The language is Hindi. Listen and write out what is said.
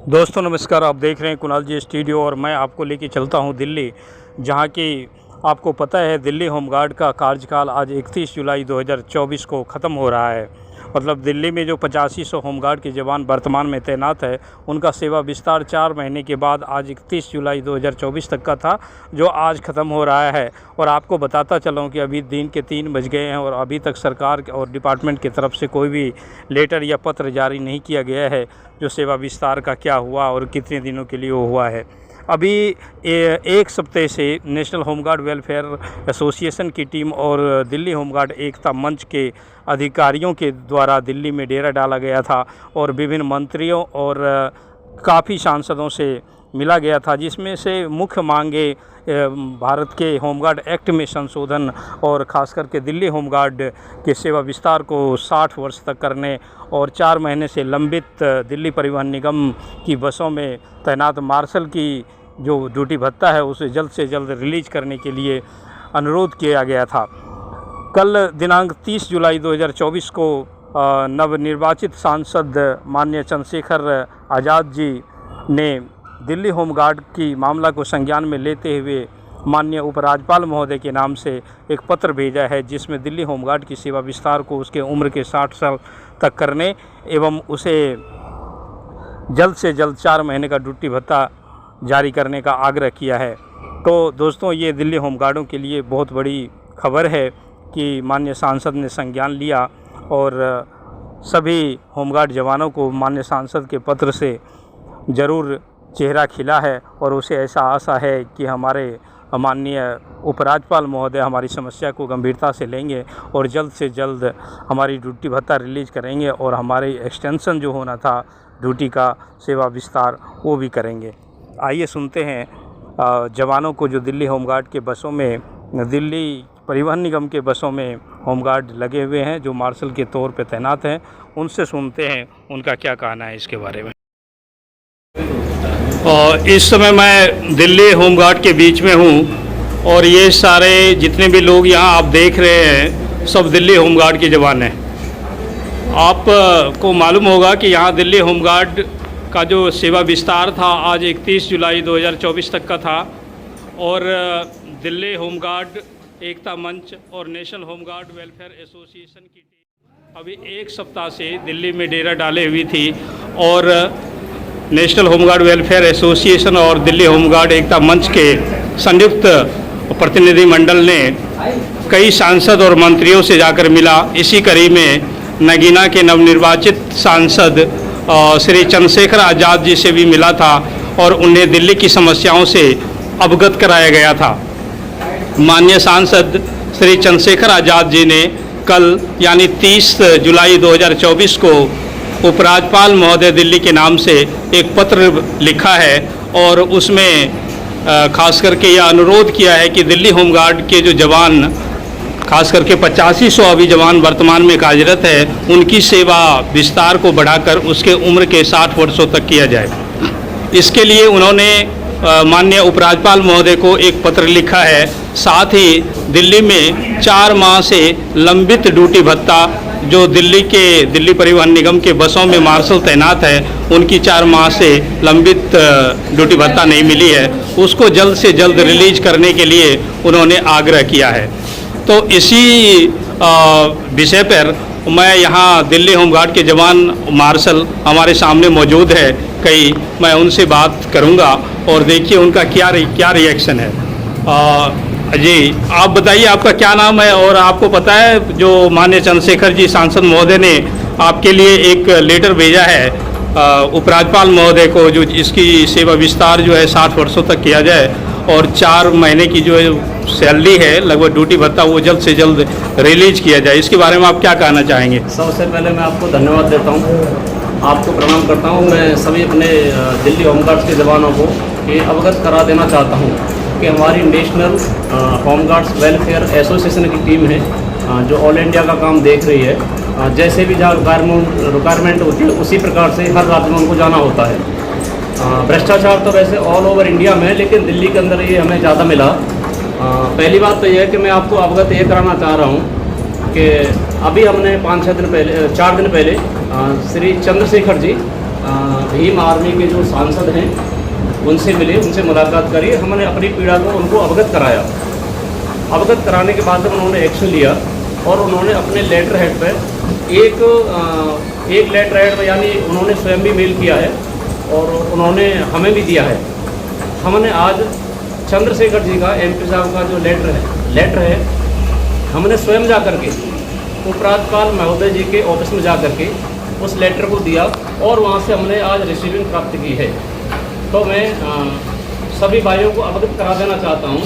दोस्तों नमस्कार। आप देख रहे हैं कुणाल जी स्टूडियो और मैं आपको लेके चलता हूं दिल्ली, जहां की आपको पता है दिल्ली होमगार्ड का कार्यकाल आज 31 जुलाई 2024 को ख़त्म हो रहा है। मतलब दिल्ली में जो 8500 होमगार्ड के जवान वर्तमान में तैनात है, उनका सेवा विस्तार 4 महीने के बाद आज 31 जुलाई 2024 तक का था, जो आज ख़त्म हो रहा है। और आपको बताता चलूँ कि अभी दिन के 3 बज गए हैं और अभी तक सरकार और डिपार्टमेंट की तरफ से कोई भी लेटर या पत्र जारी नहीं किया गया है जो सेवा विस्तार का क्या हुआ और कितने दिनों के लिए वो हुआ है। अभी एक सप्ताह से नेशनल होमगार्ड वेलफेयर एसोसिएशन की टीम और दिल्ली होमगार्ड एकता मंच के अधिकारियों के द्वारा दिल्ली में डेरा डाला गया था और विभिन्न मंत्रियों और काफ़ी सांसदों से मिला गया था, जिसमें से मुख्य मांगे भारत के होमगार्ड एक्ट में संशोधन और ख़ास करके दिल्ली होमगार्ड के सेवा विस्तार को 60 वर्ष तक करने और 4 महीने से लंबित दिल्ली परिवहन निगम की बसों में तैनात मार्शल की जो ड्यूटी भत्ता है उसे जल्द से जल्द रिलीज़ करने के लिए अनुरोध किया गया था। कल दिनांक 30 जुलाई 2024 को नवनिर्वाचित सांसद माननीय चंद्रशेखर आज़ाद जी ने दिल्ली होमगार्ड की मामला को संज्ञान में लेते हुए माननीय उपराज्यपाल महोदय के नाम से एक पत्र भेजा है, जिसमें दिल्ली होमगार्ड की सेवा विस्तार को उसके उम्र के 60 साल तक करने एवं उसे जल्द से जल्द 4 महीने का ड्यूटी भत्ता जारी करने का आग्रह किया है। तो दोस्तों, ये दिल्ली होमगार्डों के लिए बहुत बड़ी खबर है कि माननीय सांसद ने संज्ञान लिया और सभी होमगार्ड जवानों को माननीय सांसद के पत्र से ज़रूर चेहरा खिला है और उसे ऐसा आशा है कि हमारे माननीय उपराज्यपाल महोदय हमारी समस्या को गंभीरता से लेंगे और जल्द से जल्द हमारी ड्यूटी भत्ता रिलीज़ करेंगे और हमारी एक्सटेंशन जो होना था ड्यूटी का सेवा विस्तार वो भी करेंगे। आइए सुनते हैं जवानों को जो दिल्ली होमगार्ड के बसों में, दिल्ली परिवहन निगम के बसों में होमगार्ड लगे हुए हैं जो मार्शल के तौर पे तैनात हैं, उनसे सुनते हैं उनका क्या कहना है इसके बारे में। और इस समय मैं दिल्ली होमगार्ड के बीच में हूँ और ये सारे जितने भी लोग यहाँ आप देख रहे हैं सब दिल्ली होमगार्ड के जवान हैं। आपको मालूम होगा कि यहाँ दिल्ली होमगार्ड का जो सेवा विस्तार था आज 31 जुलाई 2024 तक का था और दिल्ली होमगार्ड एकता मंच और नेशनल होमगार्ड वेलफेयर एसोसिएशन की टीम अभी एक सप्ताह से दिल्ली में डेरा डाले हुई थी और नेशनल होमगार्ड वेलफेयर एसोसिएशन और दिल्ली होमगार्ड एकता मंच के संयुक्त प्रतिनिधिमंडल ने कई सांसद और मंत्रियों से जाकर मिला। इसी कड़ी में नगीना के नवनिर्वाचित सांसद श्री चंद्रशेखर आज़ाद जी से भी मिला था और उन्हें दिल्ली की समस्याओं से अवगत कराया गया था। माननीय सांसद श्री चंद्रशेखर आज़ाद जी ने कल यानी 30 जुलाई 2024 को उपराज्यपाल महोदय दिल्ली के नाम से एक पत्र लिखा है और उसमें खास करके यह अनुरोध किया है कि दिल्ली होमगार्ड के जो जवान, खास करके 8500 अभी जवान वर्तमान में कार्यरत है, उनकी सेवा विस्तार को बढ़ाकर उसके उम्र के 60 वर्षों तक किया जाए। इसके लिए उन्होंने माननीय उपराज्यपाल महोदय को एक पत्र लिखा है। साथ ही दिल्ली में 4 माह से लंबित ड्यूटी भत्ता जो दिल्ली परिवहन निगम के बसों में मार्शल तैनात है, उनकी 4 माह से लंबित ड्यूटी भत्ता नहीं मिली है, उसको जल्द से जल्द रिलीज करने के लिए उन्होंने आग्रह किया है। तो इसी विषय पर मैं यहाँ दिल्ली होमगार्ड के जवान मार्शल हमारे सामने मौजूद है कई, मैं उनसे बात करूँगा और देखिए उनका क्या रिएक्शन है। जी आप बताइए, आपका क्या नाम है और आपको पता है जो माननीय चंद्रशेखर जी सांसद महोदय ने आपके लिए एक लेटर भेजा है उपराज्यपाल महोदय को, जो इसकी सेवा विस्तार जो है 60 वर्षों तक किया जाए और 4 महीने की जो सैलरी है लगभग ड्यूटी भत्ता वो जल्द से जल्द रिलीज किया जाए, इसके बारे में आप क्या कहना चाहेंगे? सबसे पहले मैं आपको धन्यवाद देता हूँ, आपको प्रणाम करता हूँ। मैं सभी अपने दिल्ली होमगार्ड्स के जवानों को ये अवगत करा देना चाहता हूँ कि हमारी नेशनल होमगार्ड्स वेलफेयर एसोसिएशन की टीम है जो ऑल इंडिया का काम देख रही है। जैसे भी जहाँ रिक्वायरमेंट होती है उसी प्रकार से हर राज्य में उनको जाना होता है। भ्रष्टाचार तो वैसे ऑल ओवर इंडिया में, लेकिन दिल्ली के अंदर ये हमें ज़्यादा मिला। पहली बात तो यह है कि मैं आपको अवगत ये कराना चाह रहा हूँ कि अभी हमने 4 दिन पहले श्री चंद्रशेखर जी भीम आर्मी के जो सांसद हैं उनसे मिले, उनसे मुलाकात करी, हमने अपनी पीड़ा को उनको अवगत कराया। अवगत कराने के बाद उन्होंने एक्शन लिया और उन्होंने अपने लेटर हेड पर एक लेटर हेड में, यानी उन्होंने स्वयं भी मेल किया है और उन्होंने हमें भी दिया है। हमने आज चंद्रशेखर जी का, MP साहब का जो लेटर है हमने स्वयं जा कर के उपराज्यपाल महोदय जी के ऑफिस में जा कर के उस लेटर को दिया और वहाँ से हमने आज रिसीविंग प्राप्त की है। तो मैं सभी भाइयों को अवगत करा देना चाहता हूँ।